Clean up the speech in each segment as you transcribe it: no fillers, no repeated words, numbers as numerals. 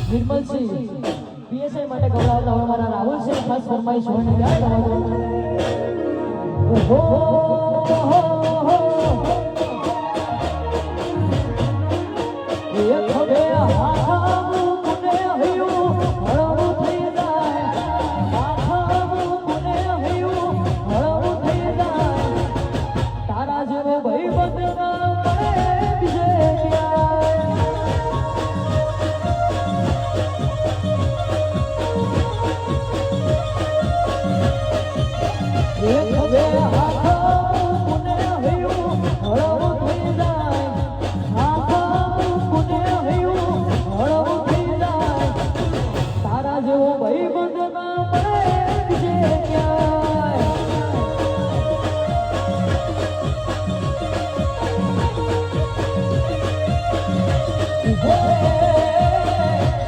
Nirmal Singh PSI માટે ગવડાવતા હવે મારા રાહુલ છે ખાસ ફરમાઈશ હોય ને ક્યાં ઓહો એક હવે હાથા મુને હયું હળવું થઈ જાય હાથા મુને હયું હળવું થઈ જાય તારા જેવો ભાઈ બંધના મળે બીજે એક હવે હાથા મુને હયું હળવું થઈ જાય હાથા મુને હયું હળવું થઈ જાય તારા જેવો ભાઈ બંધના મળે બીજે ક્યાંય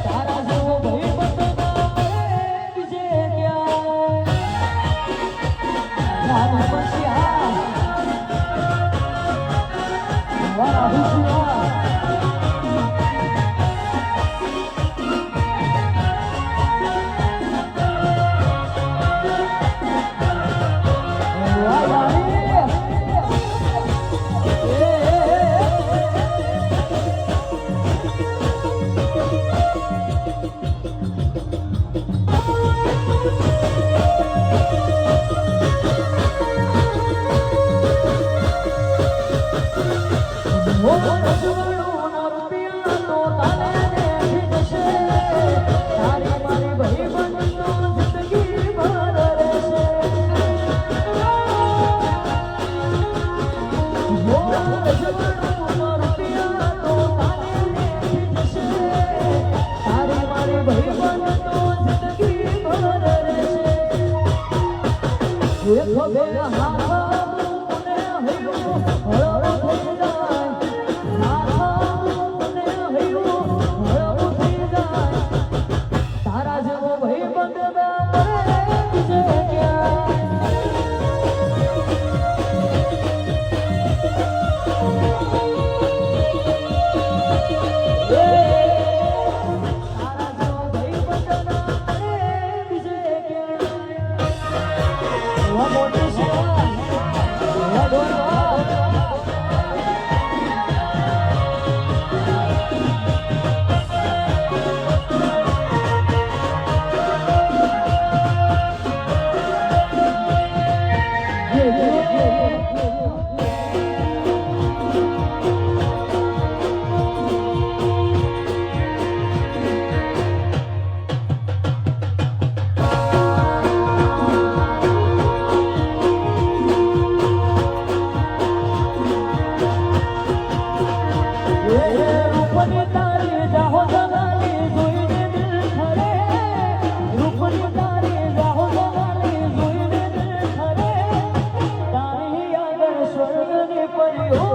તારા જેવો ભાઈ બંધના મળે બીજે ક્યાંય રામ બસ્યા વાહ હુશિયા વાહ યારી ઓ રસવણો રૂપિયા તો તાલે દેખી જશે તારી મારી ભાઈ બંધનો જિંદગી ભર રહેશે ઓ રસવણો રૂપિયા તો તાલે દેખી જશે તારી મારી ભાઈ બંધનો જિંદગી ભર રહેશે એક બે હાથ મુને હયું હળવું થઈ જાય તારા જેવો ભાઈ બંધના મળે બીજે તારા જેવો ભાઈ બંધના મળે બીજે ક્યાંય મોટી સેવા રૂપની તારી જાહો જગાલી જોઈને દિલ ઠરે રૂપની તારી જાહો જગાલી જોઈને દિલ ઠરે તારી આગળ સ્વર્ગની પરીઓ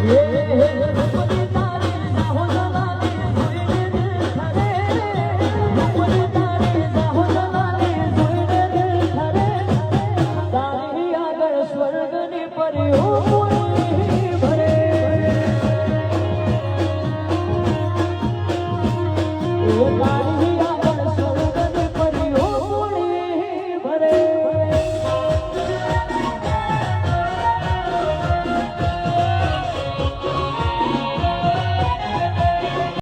રૂપની તારી જાહો જગાલી જોઈને દિલ ઠરે રૂપની તારી જાહો જગાલી જોઈને દિલ ઠરે તારી આગળ સ્વર્ગની પરીઓ ભરે તારી